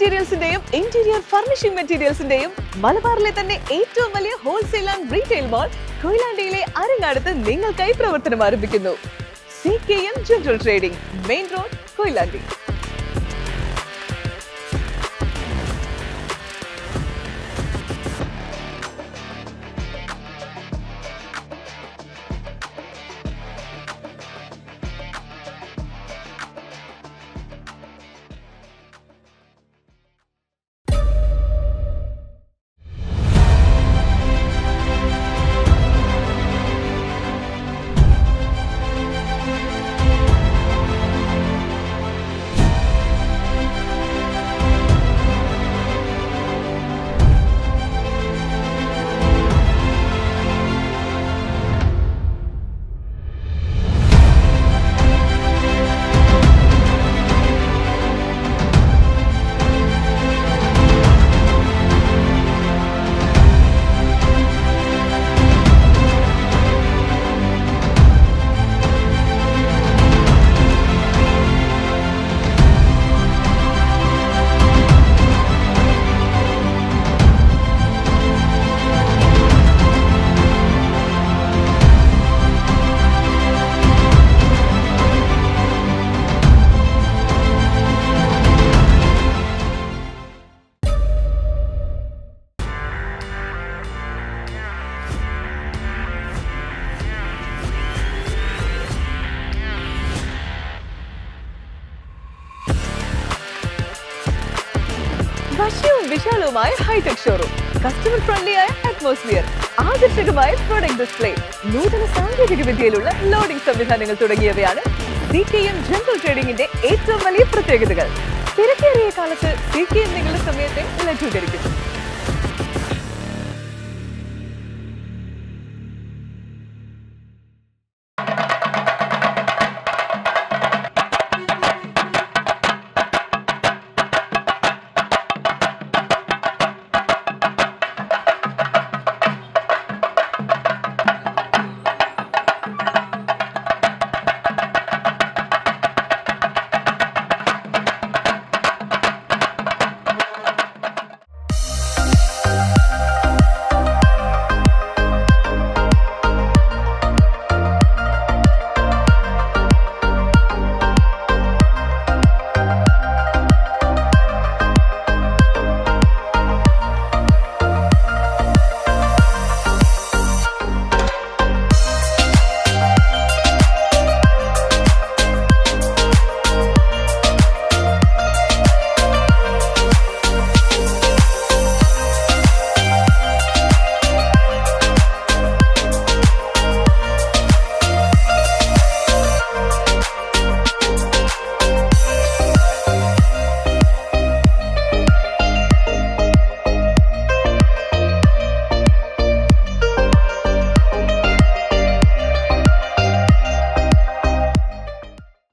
മെറ്റീരിയൽസിന്റെയും interior furnishing മെറ്റീരിയൽസിന്റെയും മലബാറിലെ തന്നെ ഏറ്റവും വലിയ ഹോൾസെയിൽ ആൻഡ് റീറ്റെയിൽ മാൾ കൊയിലാണ്ടിയിലെ അരങ്ങാടത്ത് നിങ്ങൾക്കായി പ്രവർത്തനം ആരംഭിക്കുന്നു. CKM general trading, main road, Koyilandy. വശ്യവും വിശാലവുമായ ഹൈടെക് ഷോറൂം, കസ്റ്റമർ ഫ്രണ്ട്ലിയായ അറ്റ്മോസ്ഫിയർ, ആകർഷകമായ പ്രൊഡക്റ്റ് ഡിസ്പ്ലേ, നൂതന സാങ്കേതിക വിദ്യയിലുള്ള ലോഡിംഗ് സംവിധാനങ്ങൾ തുടങ്ങിയവയാണ് CKM ജനറൽ ട്രേഡിംഗിന്റെ ഏറ്റവും വലിയ പ്രത്യേകതകൾ. തിരക്കേറിയ കാലത്ത് CKM നിങ്ങളുടെ സമയത്തെ ലഘൂകരിക്കും.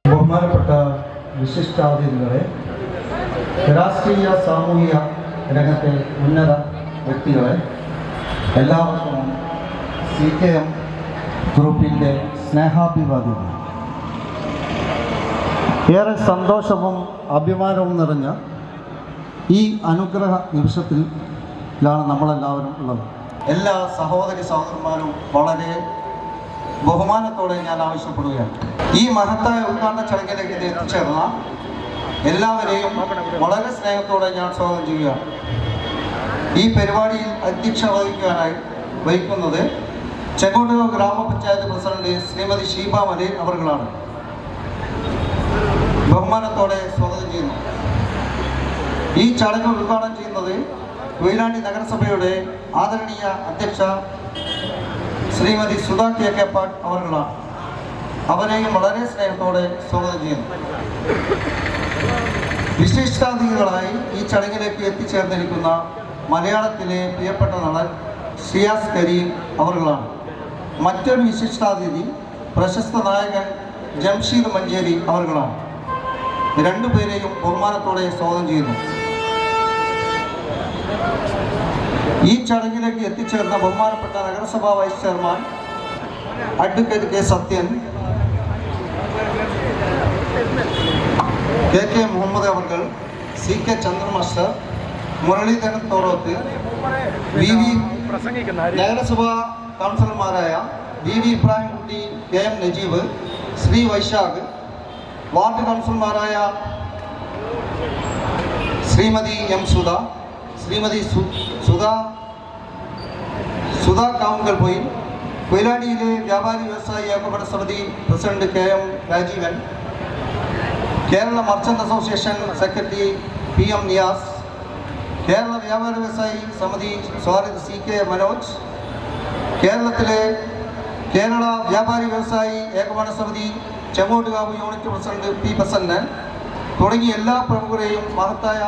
ബഹുമാനപ്പെട്ട വിശിഷ്ടാതിഥികളെ, രാഷ്ട്രീയ സാമൂഹിക രംഗത്തെ ഉന്നത വ്യക്തികളെ, എല്ലാവർക്കും CKM ഗ്രൂപ്പിൻ്റെ സ്നേഹാഭിവാദ്യങ്ങൾ. ഏറെ സന്തോഷവും അഭിമാനവും നിറഞ്ഞ ഈ അനുഗ്രഹ നിമിഷത്തിലാണ് നമ്മളെല്ലാവരും ഉള്ളത്. എല്ലാ സഹോദരി സഹോദരന്മാരും വളരെ ബഹുമാനത്തോടെ ഞാൻ ആവശ്യപ്പെടുകയാണ്. ഈ മഹത്തായ ഉദ്ഘാടന ചടങ്ങിലേക്ക് എത്തിച്ചേർന്ന എല്ലാവരെയും വളരെ സ്നേഹത്തോടെ ഞാൻ സ്വാഗതം ചെയ്യുകയാണ്. ഈ പരിപാടിയിൽ അധ്യക്ഷത വഹിക്കുന്നത് ചെങ്കോട്ടൂർ ഗ്രാമപഞ്ചായത്ത് പ്രസിഡന്റ് ശ്രീമതി ഷീബ മലയിൽ അവർകളാണ്. ബഹുമാനത്തോടെ സ്വാഗതം ചെയ്യുന്നു. ഈ ചടങ്ങ് ഉദ്ഘാടനം ചെയ്യുന്നത് കൊയിലാണ്ടി നഗരസഭയുടെ ആദരണീയ അധ്യക്ഷ ശ്രീമതി സുധാ KK പാട്ട് അവർകളാണ്. അവരെയും വളരെ സ്നേഹത്തോടെ സ്വാഗതം ചെയ്യുന്നു. വിശിഷ്ടാതിഥികളായി ഈ ചടങ്ങിലേക്ക് എത്തിച്ചേർന്നിരിക്കുന്ന മലയാളത്തിലെ പ്രിയപ്പെട്ട നടൻ ഷിയാസ് കരീം അവർകളാണ്. മറ്റൊരു വിശിഷ്ടാതിഥി പ്രശസ്ത നായകൻ ജംഷീദ് മഞ്ചേരി അവർകളാണ്. രണ്ടുപേരെയും ബഹുമാനത്തോടെ സ്വാഗതം ചെയ്യുന്നു. ഈ ചടങ്ങിലേക്ക് എത്തിച്ചേർന്ന ബഹുമാനപ്പെട്ട നഗരസഭാ vice chairman advocate K. Sathyan, KK Muhammad അവർകൾ, CK Chandra master, Muraleedharan Thoroth, VV നഗരസഭാ കൗൺസിലർമാരായ VV Ibrahimkutty, KM Najeeb, Sree Vaishakh, ward കൗൺസിലർമാരായ ശ്രീമതി M സുധ, ശ്രീമതി സുധ കാവുങ്കൽ പോയി, കൊയിലാണ്ടിയിലെ വ്യാപാരി വ്യവസായി ഏകോപന സമിതി president KM Rajeevan, Kerala merchant association secretary PM Niyas, Kerala വ്യാപാര വ്യവസായി സമിതി സ്വാഗത CK മനോജ്, കേരള വ്യാപാരി വ്യവസായി ഏകോപന സമിതി Chengottukavu unit president P Prasannan തുടങ്ങിയ എല്ലാ പ്രമുഖരെയും മഹത്തായ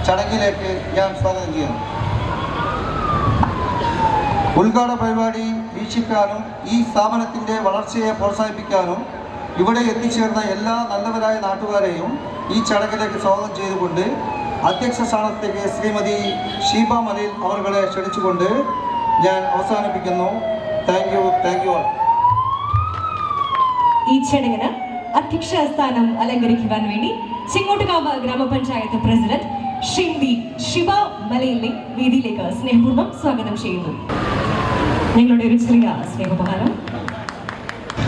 ചടങ്ങിലേക്ക് ഞാൻ സ്വാഗതം ചെയ്യുന്നു. ഉദ്ഘാടന പരിപാടി വീക്ഷിക്കാനും ഈ സ്ഥാപനത്തിൻ്റെ വളർച്ചയെ പ്രോത്സാഹിപ്പിക്കാനും ഇവിടെ എത്തിച്ചേർന്ന എല്ലാ നല്ലവരായ നാട്ടുകാരെയും ഈ ചടങ്ങിലേക്ക് സ്വാഗതം ചെയ്തുകൊണ്ട് അധ്യക്ഷ സ്ഥാനത്തേക്ക് ശ്രീമതി ഷീബ മലയിൽ അവരുടെ ക്ഷണിച്ചുകൊണ്ട് ഞാൻ അവസാനിപ്പിക്കുന്നു. Thank you all. ഈ ചടങ്ങിന് അധ്യക്ഷ സ്ഥാനം അലങ്കരിക്കുവാൻ വേണ്ടി ചെങ്ങോട്ടുകാവ് ഗ്രാമപഞ്ചായത്ത് പ്രസിഡന്റ് ശ്രീമതി ഷിബ മലയിലെ വേദിയിലേക്ക് സ്നേഹപൂർവ്വം സ്വാഗതം ചെയ്യുന്നു. ഞങ്ങളുടെ ഒരു ചെറിയ സ്നേഹോപഹാരം.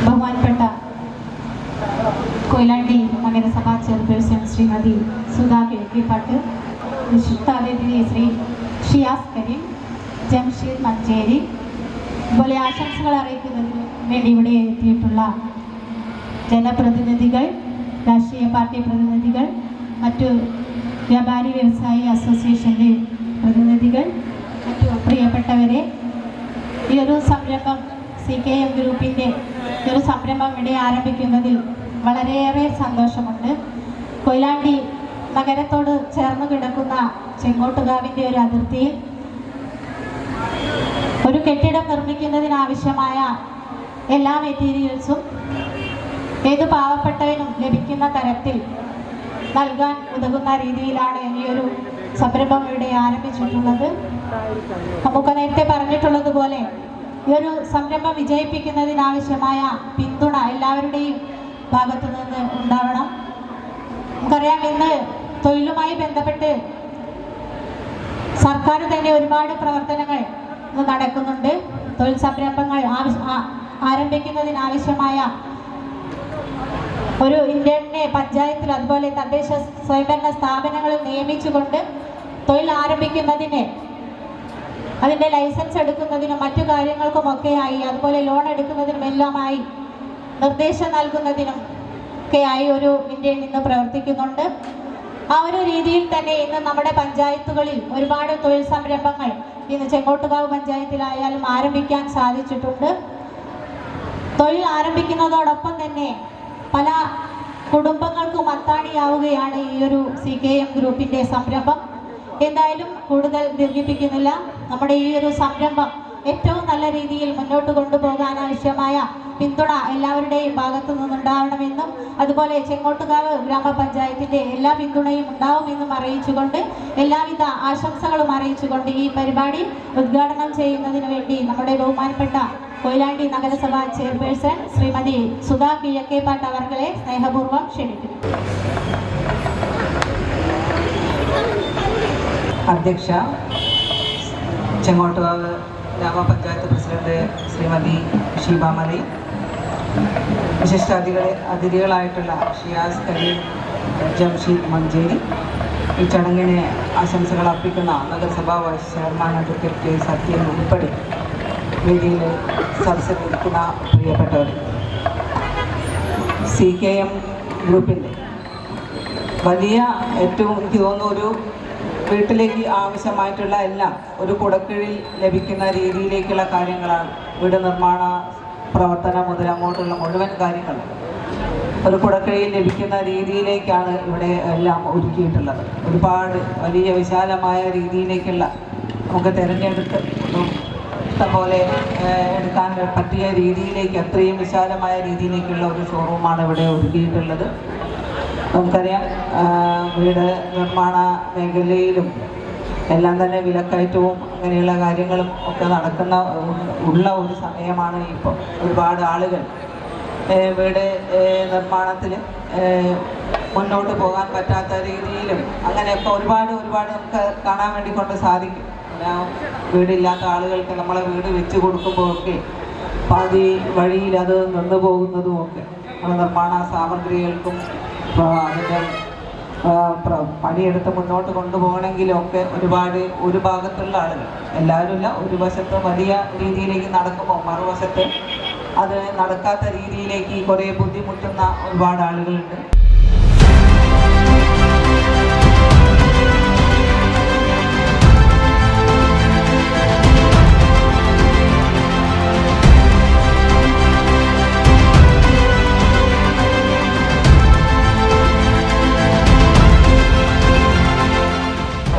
ബഹുമാനപ്പെട്ട കൊയിലാണ്ടി നഗരസഭാ ചെയർപേഴ്സൺ ശ്രീമതി സുധാ കിഴക്കിപ്പാട്ട്, വിശിഷ്ടാതിഥി ശ്രീ ഷിയാസ് കരീം, ജംഷീദ് മഞ്ചേരി, അതുപോലെ ആശംസകൾ അറിയിക്കുന്നതിന് വേണ്ടി ഇവിടെ എത്തിയിട്ടുള്ള ജനപ്രതിനിധികൾ, രാഷ്ട്രീയ പാർട്ടി പ്രതിനിധികൾ, മറ്റു വ്യാപാരി വ്യവസായി അസോസിയേഷൻ്റെ പ്രതിനിധികൾ, മറ്റു പ്രിയപ്പെട്ടവരെ, ഈ ഒരു സംരംഭം CKM ഗ്രൂപ്പിൻ്റെ ഈ ഒരു സംരംഭം ഇവിടെ ആരംഭിക്കുന്നതിൽ വളരെയേറെ സന്തോഷമുണ്ട്. കൊയിലാണ്ടി നഗരത്തോട് ചേർന്ന് കിടക്കുന്ന ചെങ്ങോട്ടുകാവിൻ്റെ ഒരു അതിർത്തിയിൽ ഒരു കെട്ടിടം നിർമ്മിക്കുന്നതിനാവശ്യമായ എല്ലാ മെറ്റീരിയൽസും ഏത് പാവപ്പെട്ടവനും ലഭിക്കുന്ന തരത്തിൽ നൽകാൻ ഉതകുന്ന രീതിയിലാണ് ഈ ഒരു സംരംഭം ഇവിടെ ആരംഭിച്ചിട്ടുള്ളത്. നമുക്ക് നേരത്തെ പറഞ്ഞിട്ടുള്ളതുപോലെ ഈ ഒരു സംരംഭം വിജയിപ്പിക്കുന്നതിനാവശ്യമായ പിന്തുണ എല്ലാവരുടെയും ഭാഗത്തു നിന്ന് ഉണ്ടാവണം. നമുക്കറിയാം, ഇന്ന് തൊഴിലുമായി ബന്ധപ്പെട്ട് സർക്കാർ തന്നെ ഒരുപാട് പ്രവർത്തനങ്ങൾ നടക്കുന്നുണ്ട്. തൊഴിൽ സംരംഭങ്ങൾ ആരംഭിക്കുന്നതിനാവശ്യമായ ഒരു ഇന്ത്യനെ പഞ്ചായത്തിൽ അതുപോലെ തദ്ദേശ സ്വയംഭരണ സ്ഥാപനങ്ങളിൽ നിയമിച്ചുകൊണ്ട് തൊഴിൽ ആരംഭിക്കുന്നതിന്, അതിൻ്റെ ലൈസൻസ് എടുക്കുന്നതിനും മറ്റു കാര്യങ്ങൾക്കുമൊക്കെയായി, അതുപോലെ ലോൺ എടുക്കുന്നതിനും എല്ലാമായി നിർദ്ദേശം നൽകുന്നതിനും ഒക്കെയായി ഒരു ഇന്ത്യയിൽ നിന്ന് പ്രവർത്തിക്കുന്നുണ്ട്. ആ ഒരു രീതിയിൽ തന്നെ ഇന്ന് നമ്മുടെ പഞ്ചായത്തുകളിൽ ഒരുപാട് തൊഴിൽ സംരംഭങ്ങൾ ഇന്ന് ചെങ്ങോട്ടുകാവ് പഞ്ചായത്തിലായാലും ആരംഭിക്കാൻ സാധിച്ചിട്ടുണ്ട്. തൊഴിൽ ആരംഭിക്കുന്നതോടൊപ്പം തന്നെ പല കുടുംബങ്ങൾക്കും അത്താണിയാവുകയാണ് ഈ ഒരു CKM ഗ്രൂപ്പിൻ്റെ സംരംഭം. എന്തായാലും കൂടുതൽ ദീർഘിപ്പിക്കുന്നില്ല. നമ്മുടെ ഈ ഒരു സംരംഭം ഏറ്റവും നല്ല രീതിയിൽ മുന്നോട്ട് കൊണ്ടുപോകാൻ ആവശ്യമായ പിന്തുണ എല്ലാവരുടെയും ഭാഗത്തു നിന്നുണ്ടാവണമെന്നും അതുപോലെ ചെങ്ങോട്ടുകാവ് ഗ്രാമപഞ്ചായത്തിൻ്റെ എല്ലാ പിന്തുണയും ഉണ്ടാവുമെന്നും അറിയിച്ചുകൊണ്ട്, എല്ലാവിധ ആശംസകളും അറിയിച്ചുകൊണ്ട് ഈ പരിപാടി ഉദ്ഘാടനം ചെയ്യുന്നതിന് വേണ്ടി നമ്മുടെ ബഹുമാനപ്പെട്ട കൊയിലാണ്ടി നഗരസഭാ ചെയർപേഴ്സൺ ശ്രീമതി സുധാ കിഴക്കേപ്പാട്ട് അവർകളെ സ്നേഹപൂർവ്വം ക്ഷണിക്കുന്നു. അധ്യക്ഷ, ചെങ്ങോട്ടുകാവ് ഗ്രാമപഞ്ചായത്ത് പ്രസിഡന്റ് ശ്രീമതി ഷീബ മലി, അതിഥികളായിട്ടുള്ള ഷിയാസ് കരീം, ജംഷീദ് മഞ്ചേരി, ഈ ചടങ്ങിന് ആശംസകൾ അർപ്പിക്കുന്ന നഗരസഭാ വൈസ് ചെയർമാൻ അഡ്വക്കേറ്റ് സത്യൻ ഉൾപ്പെടെ വേദിയിൽ സദസ്സിലിരിക്കുന്ന പ്രിയപ്പെട്ടവർ, CKM ഗ്രൂപ്പിൻ്റെ വലിയ ഏറ്റവും എനിക്ക് തോന്നുന്നു ഒരു വീട്ടിലേക്ക് ആവശ്യമായിട്ടുള്ള എല്ലാം ഒരു കുടക്കീഴിൽ ലഭിക്കുന്ന രീതിയിലേക്കുള്ള കാര്യങ്ങളാണ്. വീട് നിർമ്മാണ പ്രവർത്തനം മുതൽ അങ്ങോട്ടുള്ള മുഴുവൻ കാര്യങ്ങൾ ഒരു കുടക്കീഴിൽ ലഭിക്കുന്ന രീതിയിലേക്കാണ് ഇവിടെ എല്ലാം ഒരുക്കിയിട്ടുള്ളത്. ഒരുപാട് വലിയ വിശാലമായ രീതിയിലേക്കുള്ള നമുക്ക് തിരഞ്ഞെടുത്ത് ഇഷ്ടംപോലെ എടുക്കാൻ പറ്റിയ രീതിയിലേക്ക് അത്രയും വിശാലമായ രീതിയിലേക്കുള്ള ഒരു ഷോറൂമാണ് ഇവിടെ ഒരുക്കിയിട്ടുള്ളത്. നമുക്കറിയാം, വീട് നിർമ്മാണ മേഖലയിലും എല്ലാം തന്നെ വിലക്കയറ്റവും അങ്ങനെയുള്ള കാര്യങ്ങളും ഒക്കെ ഉള്ള ഒരു സമയമാണ് ഇപ്പോൾ. ഒരുപാട് ആളുകൾ വീട് നിർമ്മാണത്തിൽ മുന്നോട്ട് പോകാൻ പറ്റാത്ത രീതിയിലും അങ്ങനെയൊക്കെ ഒരുപാട് നമുക്ക് കാണാൻ വേണ്ടി കൊണ്ട് സാധിക്കും. വീടില്ലാത്ത ആളുകൾക്ക് നമ്മളെ വീട് വെച്ച് കൊടുക്കുമ്പോഴൊക്കെ പാതി വഴിയിൽ അത് നിന്നു പോകുന്നതുമൊക്കെ നിർമ്മാണ സാമഗ്രികൾക്കും അതിൻ്റെ പണിയെടുത്ത് മുന്നോട്ട് കൊണ്ടുപോകണമെങ്കിലൊക്കെ ഒരു ഭാഗത്തുള്ള ആളുകൾ, എല്ലാവരുമില്ല, ഒരു വശത്ത് വലിയ രീതിയിലേക്ക് നടക്കുമ്പോൾ മറുവശത്ത് അത് നടക്കാത്ത രീതിയിലേക്ക് കുറേ ബുദ്ധിമുട്ടുന്ന ഒരുപാട് ആളുകളുണ്ട്.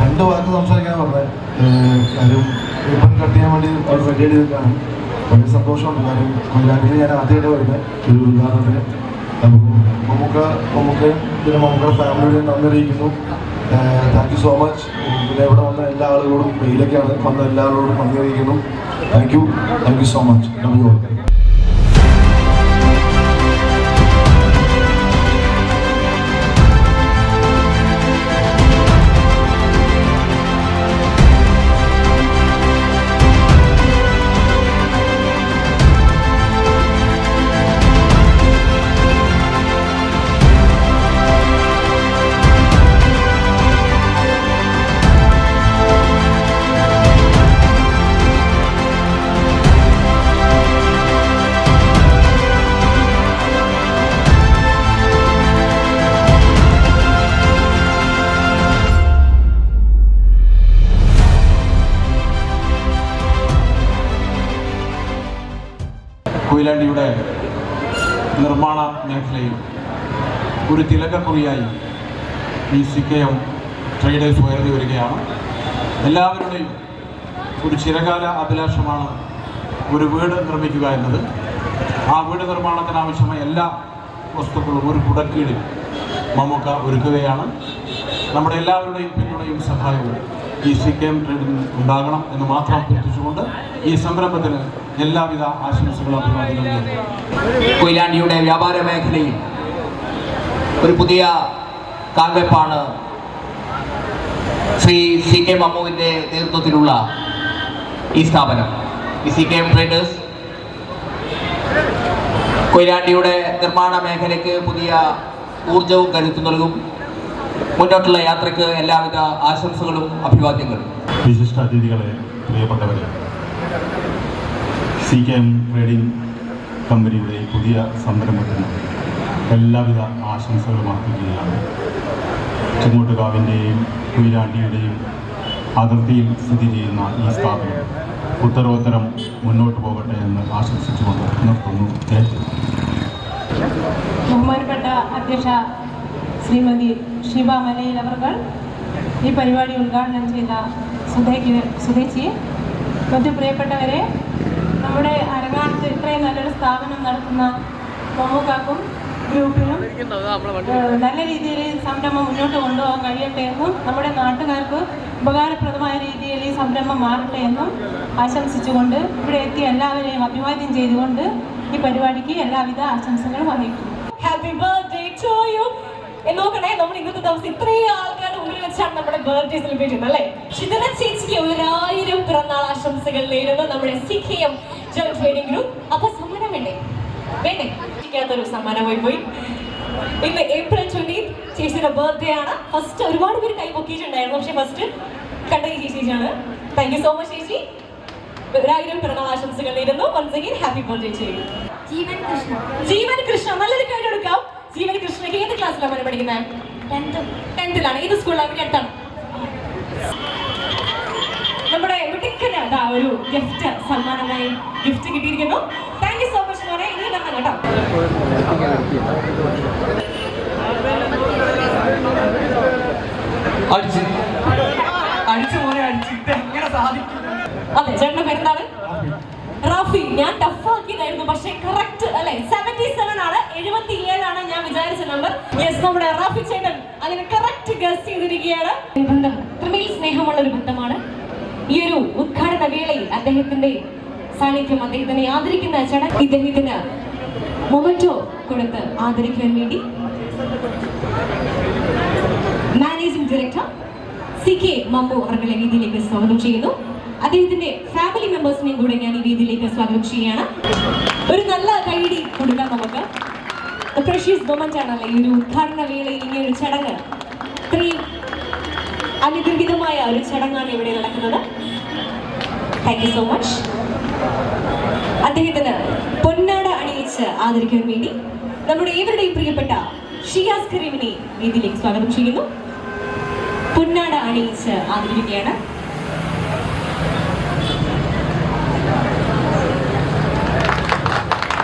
രണ്ട് വാക്ക് സംസാരിക്കാൻ പറഞ്ഞത് കാര്യം ഇപ്പം കട്ട് ചെയ്യാൻ വേണ്ടി അവർ റെഡി ചെയ്തിട്ടാണ്. വലിയ സന്തോഷമുണ്ട്. കാര്യം കൊയിലാണ്ടിയിൽ ഞാൻ ആദ്യമായിട്ട് വരുന്നത് ഒരു ഉദാഹരണത്തിന്. മമ്മൂക്കയും പിന്നെ മമ്മൂക്കയുടെ ഫാമിലിയോട് നന്ദി അറിയിക്കുന്നു. Thank you so much. പിന്നെ ഇവിടെ വന്ന എല്ലാ ആളുകളോടും വെയിലൊക്കെയാണ് വന്ന എല്ലാവരോടും നന്ദി അറിയിക്കുന്നു. Thank you so much. നന്ദി. കൊയിലാണ്ടിയുടെ നിർമ്മാണ മേഖലയിൽ ഒരു തിലകക്കുറിയായി ഈ CKM ട്രേഡേഴ്സ് ഉയർന്നു വരികയാണ്. എല്ലാവരുടെയും ഒരു ചിരകാല അഭിലാഷമാണ് ഒരു വീട് നിർമ്മിക്കുക എന്നത്. ആ വീട് നിർമ്മാണത്തിനാവശ്യമായ എല്ലാ വസ്തുക്കളും ഒരു കുടക്കീഴിൽ മമ്മൂക്ക ഒരുക്കുകയാണ്. നമ്മുടെ എല്ലാവരുടെയും പിന്തുണയും സഹായവും ഈ CKM ട്രേഡിന് ഉണ്ടാകണം എന്ന് മാത്രം അഭ്യർത്ഥിച്ചുകൊണ്ട് ഈ സംരംഭത്തിന് എല്ലാവിധ ആശംസകളും അഭിവാദ്യങ്ങളും. കൊയിലാണ്ടിയുടെ വ്യാപാര മേഖലയിൽ ഒരു പുതിയ കാൽവെപ്പാണ് ശ്രീ CK മമ്മുവിൻ്റെ നേതൃത്വത്തിലുള്ള ഈ സ്ഥാപനം. ഈ CKM ട്രേഡേഴ്സ് കൊയിലാണ്ടിയുടെ നിർമ്മാണ മേഖലയ്ക്ക് പുതിയ ഊർജവും കരുത്തു നൽകും. മുന്നോട്ടുള്ള യാത്രയ്ക്ക് എല്ലാവിധ ആശംസകളും അഭിവാദ്യങ്ങളും. വിശിഷ്ട അതിഥികളെ, പ്രിയപ്പെട്ടവരെ, CKM ട്രേഡിംഗ് കമ്പനിയുടെ പുതിയ സംരംഭത്തിന് എല്ലാവിധ ആശംസകളും അർപ്പിക്കുകയാണ്. ചെങ്ങോട്ടുകാവിൻ്റെയും കൊയിലാണ്ടിയുടെയും അതിർത്തിയിൽ സ്ഥിതി ചെയ്യുന്ന ഈ സ്ഥാപനം ഉത്തരോത്തരം മുന്നോട്ട് പോകട്ടെ എന്ന് ആശംസിച്ചുകൊണ്ട് നിർത്തുന്നു. ബഹുമാനപ്പെട്ട അധ്യക്ഷ ശ്രീമതി ഷിബ മലയിൽ അവർ ഈ പരിപാടി ഉദ്ഘാടനം ചെയ്ത സുധേച്ചി, മറ്റു പ്രിയപ്പെട്ടവരെ, നമ്മുടെ അരങ്ങാനത്ത് ഇത്രയും നല്ലൊരു സ്ഥാപനം നടത്തുന്ന മമ്മൂക്കാക്കും ഗ്രൂപ്പിനും നല്ല രീതിയിൽ ഈ സംരംഭം മുന്നോട്ട് കൊണ്ടുപോകാൻ കഴിയട്ടെ എന്നും നമ്മുടെ നാട്ടുകാർക്ക് ഉപകാരപ്രദമായ രീതിയിൽ ഈ സംരംഭം മാറട്ടെ എന്നും ആശംസിച്ചുകൊണ്ട് ഇവിടെ എത്തിയ എല്ലാവരെയും അഭിവാദ്യം ചെയ്തുകൊണ്ട് ഈ പരിപാടിക്ക് എല്ലാവിധ ആശംസകളും അറിയിക്കുന്നു. Happy birthday to you. നോക്കണേ, നമ്മൾ ഇന്നത്തെ ദിവസം ഇത്രയും ആൾക്കാരുടെ മുമ്പിൽ വെച്ചാണ് നമ്മുടെ ബർത്ത്ഡേ സെലിബ്രേറ്റ് ചെയ്യുന്നത് അല്ലേ? ഷിതന ചേച്ചിക്ക് 1000 പിറന്നാൾ ആശംസകൾ നേരുന്നു നമ്മുടെ CKM ട്രേഡിംഗ് ഗ്രൂപ്പ്. അപ്പൊ സമ്മാനം വേണ്ടേ? ഒരു സമ്മാനമായി പോയി. ഇന്ന് April 20 ചേച്ചിയുടെ ബർത്ത്ഡേ ആണ്. ഫസ്റ്റ് ഒരുപാട് പേര് കൈ പൊക്കിയിട്ടുണ്ടായിരുന്നു, പക്ഷെ ഫസ്റ്റ് കണ്ട ഈ ചേച്ചിയാണ്. താങ്ക് യു സോ മച്ച് ചേച്ചി. 1000 പിറന്നാൾ ആശംസകൾ നേരുന്നു. Once again happy birthday to you. Jeevan Krishna, നല്ലൊരു കാര്യം എടുക്കാം. ജീവൻ കൃഷ്ണയ്ക്ക് ഏത് ക്ലാസ്സിലാണ് പഠിക്കുന്നത്? 10th-ലാണ്. ഏത് സ്കൂളിലാണ്? ഇവിടെ അടുത്താണ്. നമ്മുടെ മിടുക്കന് ഒരു ഗിഫ്റ്റ് സമ്മാനമായി ഗിഫ്റ്റ് കിട്ടിയിരിക്കുന്നു. താങ്ക് യു സോ മച്ച് മോനെ. ഇനി വരണം കേട്ടോ. അടിച്ചു മോനെ, അടിച്ചു. എങ്ങനെ സാധിക്കും? അതെ, ചേട്ടന്റെ പേരെന്താണ്? റാഫി. ഞാൻ ടഫാക്കിയതായിരുന്നു, പക്ഷേ കറക്റ്റ് അല്ലെ? 77 ആണ്. 77 ഞാൻ വിചാരിച്ച നമ്പർ. യെസ്, നമ്മുടെ റാഫി ചേട്ടൻ അങ്ങനെ കറക്റ്റ് ഗസ് ചെയ്തിരിക്കുകയാണ്. ബന്ധം അത്രമേൽ സ്നേഹമുള്ള ഒരു ബന്ധമാണ്. ഈ ഒരു ഉദ്ഘാടന വേളയിൽ അദ്ദേഹത്തിന്റെ സാന്നിധ്യം, അദ്ദേഹത്തിനെ ആദരിക്കുന്ന ചടങ്ങ്, ഇദ്ദേഹത്തിന് മൊമെന്റോ കൊടുത്ത് ആദരിക്കാൻ വേണ്ടി മാനേജിംഗ് ഡയറക്ടർ CK മമ്മു അവരുടെ വേദിയിലേക്ക് സ്വാഗതം ചെയ്യുന്നു. അദ്ദേഹത്തിന്റെ ഫാമിലി മെമ്പേഴ്സിനെയും കൂടെ ഞാൻ ഈ വേദിയിലേക്ക് സ്വാഗതം ചെയ്യുകയാണ്. ഒരു നല്ല കൈയടി കൊടുക്കാം നമുക്ക്. പ്രഷ്യസ് മൊമെന്റ് ആണല്ലോ ഈ ഒരു ഉദ്ഘാടന വേളയിൽ ഇങ്ങനെ ഒരു ചടങ്ങ്. ഇത്രയും അനുഗ്രഹീതമായ ഒരു ചടങ്ങാണ് ഇവിടെ നടക്കുന്നത്. Thank you so much. അദ്ദേഹത്തിന് പൊന്നാട അണിയിച്ച് ആദരിക്കാൻ വേണ്ടി നമ്മുടെ ഏവരുടെയും പ്രിയപ്പെട്ട ഷിയാസ് കരീമിനെ വേദിയിലേക്ക് സ്വാഗതം ചെയ്യുന്നു. പൊന്നാട അണിയിച്ച് ആദരിക്കുകയാണ്.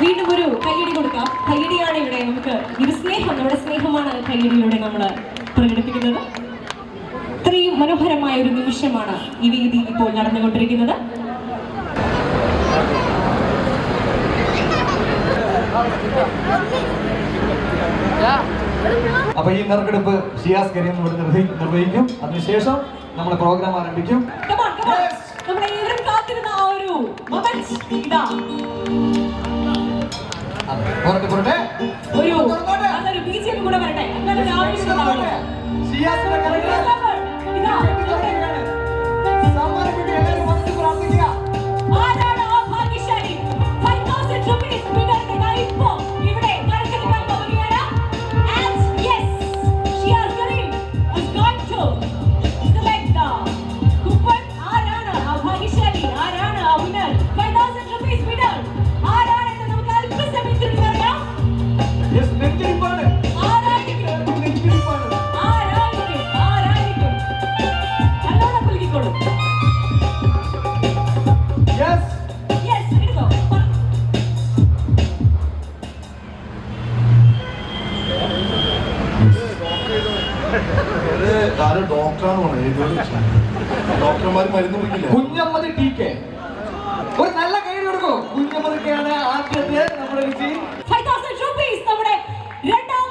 വീണ്ടും ഒരു കയ്യടി കൊടുക്കാം. കയ്യടിയാണ് ഇവിടെ നമുക്ക് ഒരു സ്നേഹം, നമ്മുടെ സ്നേഹമാണ് കയ്യടിയിലൂടെ നമ്മൾ പ്രകടിപ്പിക്കുന്നത്. ഇത്രയും മനോഹരമായ ഒരു നിമിഷമാണ് ഈ വേദി ഇപ്പോൾ നടന്നുകൊണ്ടിരിക്കുന്നത്. അപ്പൊ ഈ നറുക്കെടുപ്പ് ഷിയാസ് കരീം നിർവഹിക്കും. അതിനുശേഷം നമ്മുടെ പ്രോഗ്രാം ആരംഭിക്കും. നമ്മളെ ഏവരും കാത്തിരുന്ന ആ ഒരു മൊമെന്റ് ഇതാ. പുറട്ടെ ഒരു നല്ലൊരു BGM കൂടെ വരട്ടെ. അങ്ങനെ ഒരു ആവശ്യം ഉണ്ടാവണം. ഷിയാസിന്റെ ഇതാ ആരാണ് ആ ഭാഗ്യശാലി? 5,000 rupees വിന്നറിനെ ഇപ്പോ ഇവിടെ നറുക്കെടുക്കാൻ പോവുകയാണ്. And yes, Shiaz Kareem is going to select the coupon. ആരാണ് ആ ഭാഗ്യശാലി? ആരാണ് ആ winner? 5,000 rupees winner ആരാണെന്ന് നമുക്ക് അല്പസമയത്തിനുള്ളിൽ അറിയാം. ആരായിരിക്കും? നല്ലോണം പുലുകിക്കോളൂ. Yes, എടുത്തോ. ആരും ഡോക്ടറാണ് പറഞ്ഞത്. ഡോക്ടർമാർ മരുന്ന് കുടിക്കില്ല. കുഞ്ഞമ്മദ് TK. ഒരു നല്ല കൈയ്യടി കൊടുക്കൂ. കുഞ്ഞമ്മദൊക്കെയാണ് ആദ്യത്തെ നമ്മുടെ വിജയി. 5,000 rupees നമ്മുടെ രണ്ടാം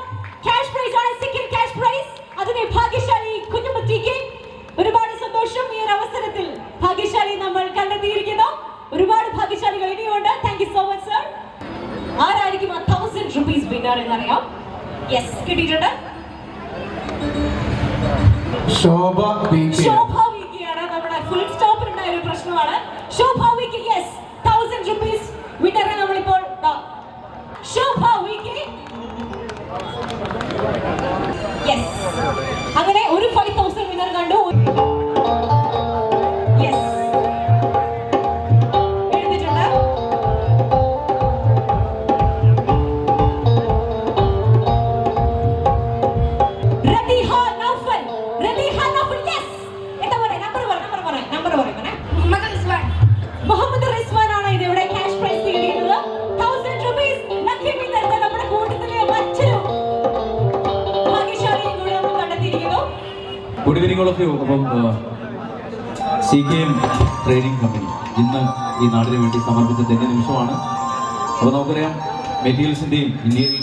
ക്യാഷ് പ്രൈസ് ആണ്. സെക്കൻഡ് ക്യാഷ് പ്രൈസ് അതിനെ ഭാഗ്യശാലി കുഞ്ഞമ്മദ് TK. ഒരുപാട് സന്തോഷം. ഈ ഒരു അവസരത്തിൽ ഭാഗ്യശാലി നമ്മൾ കണ്ടെത്തിയിരിക്കുന്നു. ഒരുപാട് ഭാഗ്യശാലികൾ ഇനിയുണ്ട്. Thank you so much sir. ആരായിരിക്കും ആ 1,000 rupees വിന്നർ എന്നറിയാം. യെസ്, കിട്ടിയിട്ടുണ്ട്. ശോഭ ശോഭ വിക്കിയാണ്. നമ്മുടെ ഫുൾ സ്റ്റോപ്പിനുണ്ടായ ഒരു പ്രശ്നമാണ്. ശോഭ വിക്കി, യെസ്, 1,000 rupees വിന്നറെ നമ്മളിപ്പോൾ ശോഭ വിക്കി. യെസ്, അങ്ങനെ ഒരു 5,000 വിന്നർ കണ്ടു. യെസ്, എഴുതിയിട്ടുണ്ട്. റബീഹ നൗഫൽ. യെസ്, എന്താ പറയാ? നമ്പർ പറയണേ. മുഹമ്മദ് റിസ്വാൻ ആണ് ഇതിവിടെ ക്യാഷ് പ്രൈസ് നേടിയത്. 1,000 rupees ലക്കി വിന്നർ നമ്മുടെ കൂട്ടത്തിലെ മറ്റൊരു ഭാഗ്യശാലിയെ കൂടി നമ്മൾ കണ്ടെത്തിയിരിക്കുന്നു. Good evening all of you. അപ്പം CKM ട്രേഡിംഗ് കമ്പനി ഇന്ന് ഈ നാടിന് വേണ്ടി സമർപ്പിച്ച തെന്ന നിമിഷമാണ്. അപ്പോൾ നമുക്കറിയാം, മെറ്റീരിയൽസിൻ്റെയും ഇന്ത്യയിൽ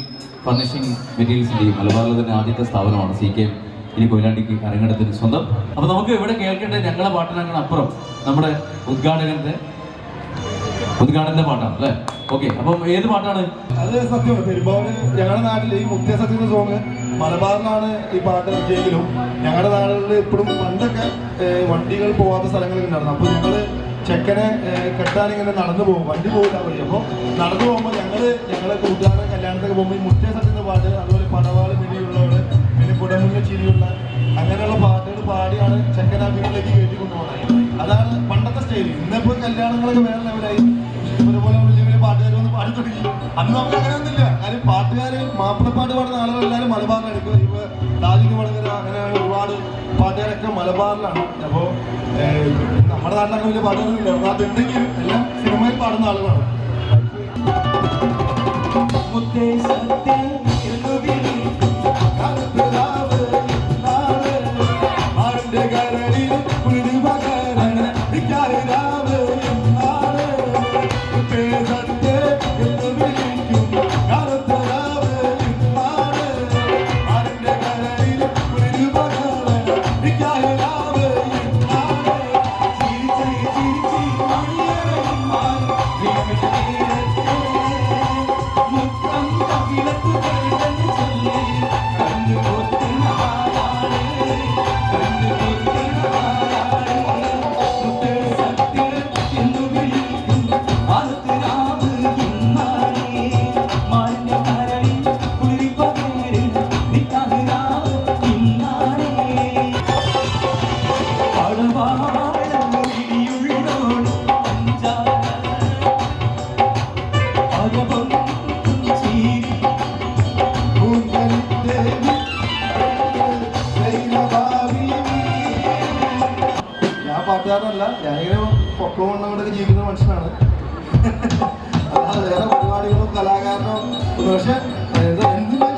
ഫർണിഷിംഗ് മെറ്റീരിയൽസിൻ്റെയും മലബാറിലെ തന്നെ ആദ്യത്തെ സ്ഥാപനമാണ് CKM ഇനി കൊയിലാണ്ടിക്ക് അരങ്ങടത്തിന് സ്വന്തം. അപ്പോൾ നമുക്ക് ഇവിടെ കേൾക്കേണ്ടത് ഞങ്ങളുടെ പാട്ടിനങ്ങനപ്പുറം നമ്മുടെ ഉദ്ഘാടകന്റെ പാട്ടാണ് അല്ലേ? ഓക്കെ, അപ്പം ഏത് പാട്ടാണ്? അത് സത്യമാണ്. പെരുമ്പാവൂര് ഞങ്ങളുടെ നാട്ടിൽ ഈ മുഖ്യ സത്യ സോങ് മലബാറിലാണ് ഈ പാട്ട് ഇറക്കിയെങ്കിലും ഞങ്ങളുടെ നാടുകളിൽ ഇപ്പോഴും പണ്ടൊക്കെ വണ്ടികൾ പോകാത്ത സ്ഥലങ്ങളൊക്കെ ഉണ്ടായിരുന്നു. അപ്പോൾ ഞങ്ങള് ചെക്കനെ കെട്ടാനിങ്ങനെ നടന്നു പോകും, വണ്ടി പോകില്ല വഴി. അപ്പോൾ നടന്നു പോകുമ്പോൾ ഞങ്ങളെ കൂട്ടുകാരുടെ കല്യാണത്തൊക്കെ പോകുമ്പോൾ ഈ മുഖ്യ സത്യന്റെ പാട്ട്, അതുപോലെ പടവാള് മിടിയുള്ളവര്, പിന്നെ പുടമുല്ല ചിരിയുള്ള അങ്ങനെയുള്ള പാട്ടുകൾ പാടിയാണ് ചെക്കൻ ആ വീട്ടിലേക്ക് കയറ്റി കൊണ്ടുപോകുന്നത്. അതാണ് പണ്ടത്തെ സ്റ്റൈൽ. ഇന്നിപ്പോൾ കല്യാണങ്ങളൊക്കെ വേറെ ലെവലായി. ഇതുപോലെ വലിയ വലിയ പാട്ടുകാർ വന്ന് പാടി തുടങ്ങി. അന്ന് നമുക്ക് അങ്ങനെയൊന്നുമില്ല. കാര്യം പാട്ടുകാര് മാപ്പിളപ്പാട്ട് പാടുന്ന ആളുകളെല്ലാവരും മലബാറിലാണ്. ഇപ്പോൾ രാജിക്ക് വളങ്ങര അങ്ങനെ ഒരുപാട് പാട്ടുകാരൊക്കെ മലബാറിലാണ്. അപ്പോൾ നമ്മുടെ നാട്ടിൽ അങ്ങനെ വലിയ പാട്ടുകളൊന്നുമില്ല. അതുണ്ടെങ്കിൽ എല്ലാം സിനിമയിൽ പാടുന്ന ആളുകളാണ്. Look, I'm ഞാൻ പാട്ടുകാരനല്ല, ഞാനിങ്ങനെ പൊക്കവും കൊണ്ടൊക്കെ ജീവിക്കുന്ന മനുഷ്യനാണ്. അല്ലാതെ വേറെ പരിപാടികളും കലാകാരനോ പക്ഷെ എന്തിനാ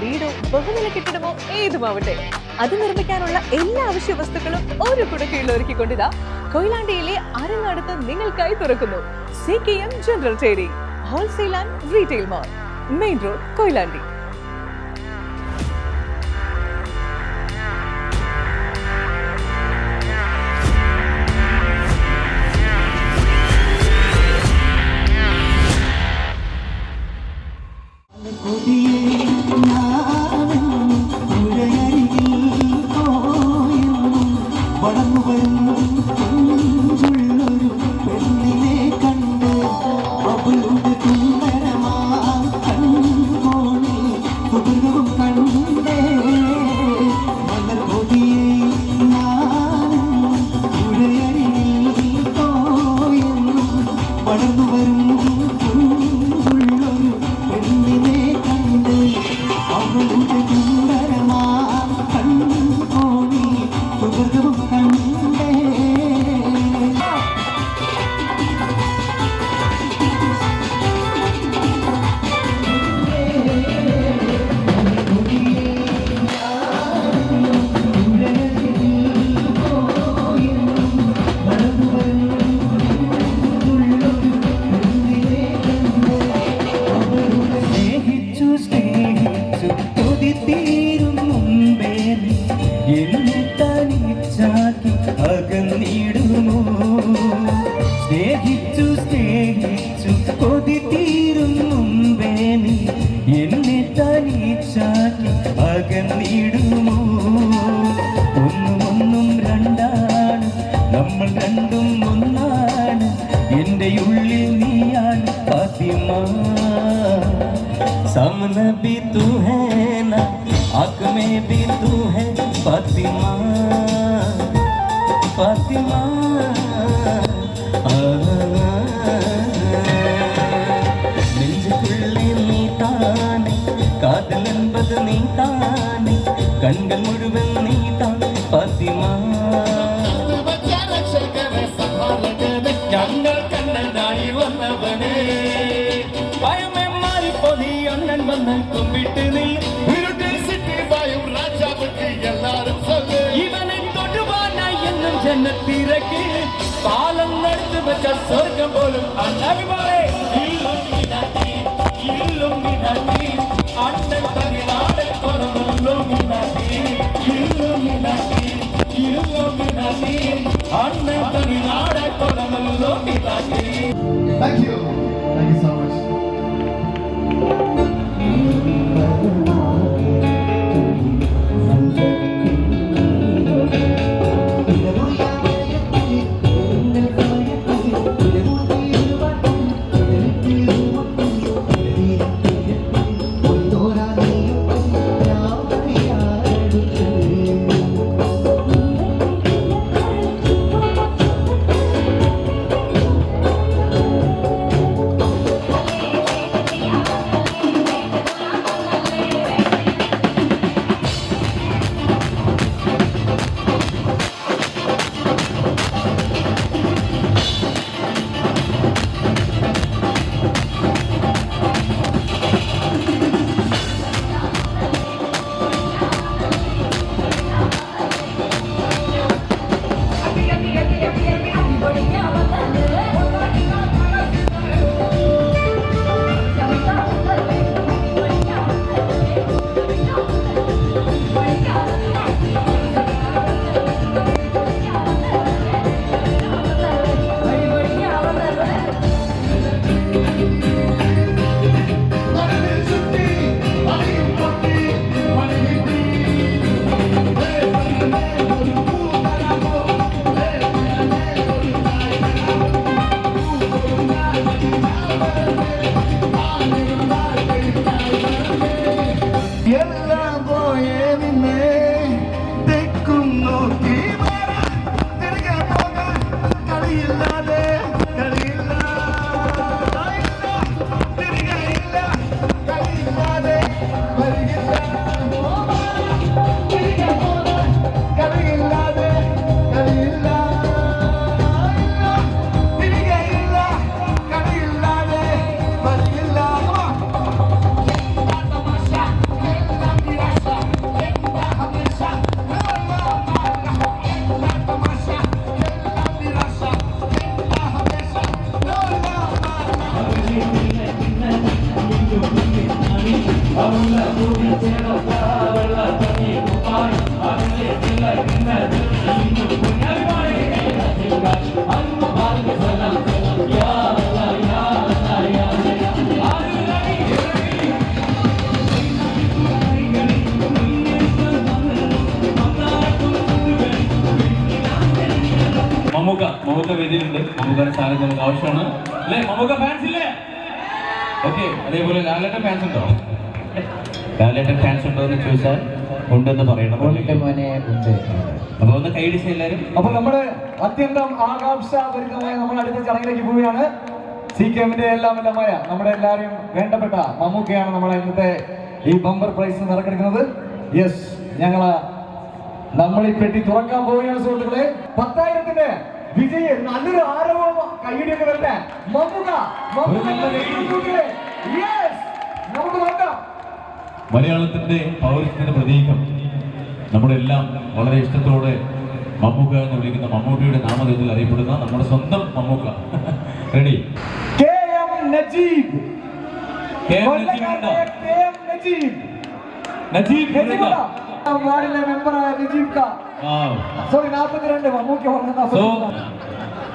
വീടോ ബഹുനില കെട്ടിടമോ ഏതുമാവട്ടെ അത് നിർമ്മിക്കാനുള്ള എല്ലാ അവശ്യ വസ്തുക്കളും ഒരു കുടക്കീഴിൽ ഒരുക്കിക്കൊണ്ടിതാ കൊയിലാണ്ടിയിലെ അരങ്ങടുത്ത് നിങ്ങൾക്കായി തുറക്കുന്നു CKM general trading wholesale and retail mall, main road, Koyilandy. വളർന്നു വരും പെണ്ണിനെ കണ്ട് सामने भी तू है ना, आँख में भी तू है फातिमा, फातिमा। നെഞ്ചുക്കുള്ളി നീ താനെ, കാതൽ என்பது നീ താനെ, കൺകൾ മുഴുവൻ നീ താൻ ഫാത്തിമ. ഞങ്ങൾ കണ്ണനായി വന്നവനെ ഭയമേ മാറിപ്പോ നീ അണ്ണൻ വന്ന് കുമ്പിട്ട് നിൽ. ഇവനെ തൊടുവാനായി എന്നും ജന്നത്തിരക്ക് പാലം നടത്തു വെച്ച സ്വർഗം പോലും അണ്ണവിമാരെ അണ്ണൻ തനിനാട് അണ്ണൻ തനിനാട് കൊടമല്ലോ. Thank you so much. Mammukka വേദിയിലുണ്ട്. മമ്മൂക്കാന്റെ സാന്നിധ്യം നമുക്ക് ആവശ്യമാണ് അല്ലേ? മമ്മൂക്ക ഫാൻസ് ഇല്ലേ? ഓക്കെ. അതേപോലെ ലാലേട്ടൻ ഫാൻസ് ഉണ്ടോ? ലാലേട്ടൻ ഫാൻസ് ഉണ്ടോ എന്ന് ചോദിച്ചാൽ ഉണ്ടെന്ന് പറയണം. അപ്പൊ ഒന്ന് കൈയടിച്ച എല്ലാവരും. അപ്പൊ നമ്മള് അത്യന്തം ആകാംക്ഷാഭരിതമായ നമ്മൾ അടുത്ത ചടങ്ങിലേക്ക് പോവുകയാണ്. CKMന്റെ എല്ലാമായ നമ്മുടെ എല്ലാവരും വേണ്ടപ്പെട്ട മമ്മൂക്കയാണ് നമ്മളെ ഇന്നത്തെ ഈ ബമ്പർ പ്രൈസ് നറുക്കെടുക്കുന്നത്. യെസ്, നമ്മൾ ഈ പെട്ടി തുറക്കാൻ പോവുകയാണ് സുഹൃത്തുക്കളെ. 10,000ന്റെ വിജയ് നല്ലൊരു ആരവം കൈയിടിയൊക്കെ വരട്ടെ. മമ്മൂക്ക നമുക്ക് നോക്കാം. മലയാളത്തിന്റെ പൗരത്വത്തിന്റെ പ്രതീകം നമ്മുടെ എല്ലാം വളരെ ഇഷ്ടത്തോടെ മമ്മൂക്ക എന്ന് വിളിക്കുന്ന മമ്മൂട്ടിയുടെ നാമധേയത്തിൽ അറിയപ്പെടുന്ന നമ്മുടെ സ്വന്തം മമ്മൂക്ക. റെഡി?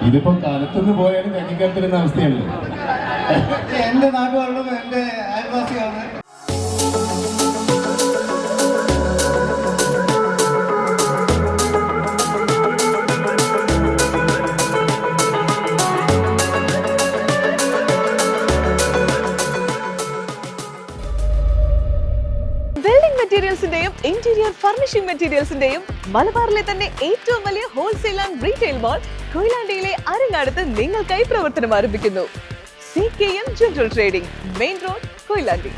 ഇതിപ്പോ കാലത്തുനിന്ന് പോയാലും കഞ്ഞിക്കാലത്തിരുന്ന അവസ്ഥയല്ലേ? എന്റെ നാട്ടുകാരുടെ എന്റെ അയൽവാസിയാണ്. മെറ്റീരിയൽസിന്റെയും ഇന്റീരിയർ ഫർണിഷിംഗ് മെറ്റീരിയൽസിന്റെയും മലബാറിലെ തന്നെ ഏറ്റവും വലിയ ഹോൾസെയിൽ ആൻഡ് റീറ്റെയിൽ മാൾ കൊയിലാണ്ടിയിലെ അരങ്ങാടത്ത് നിങ്ങൾക്കായി പ്രവർത്തനം ആരംഭിക്കുന്നു. CKM general trading, main road, Koyilandy.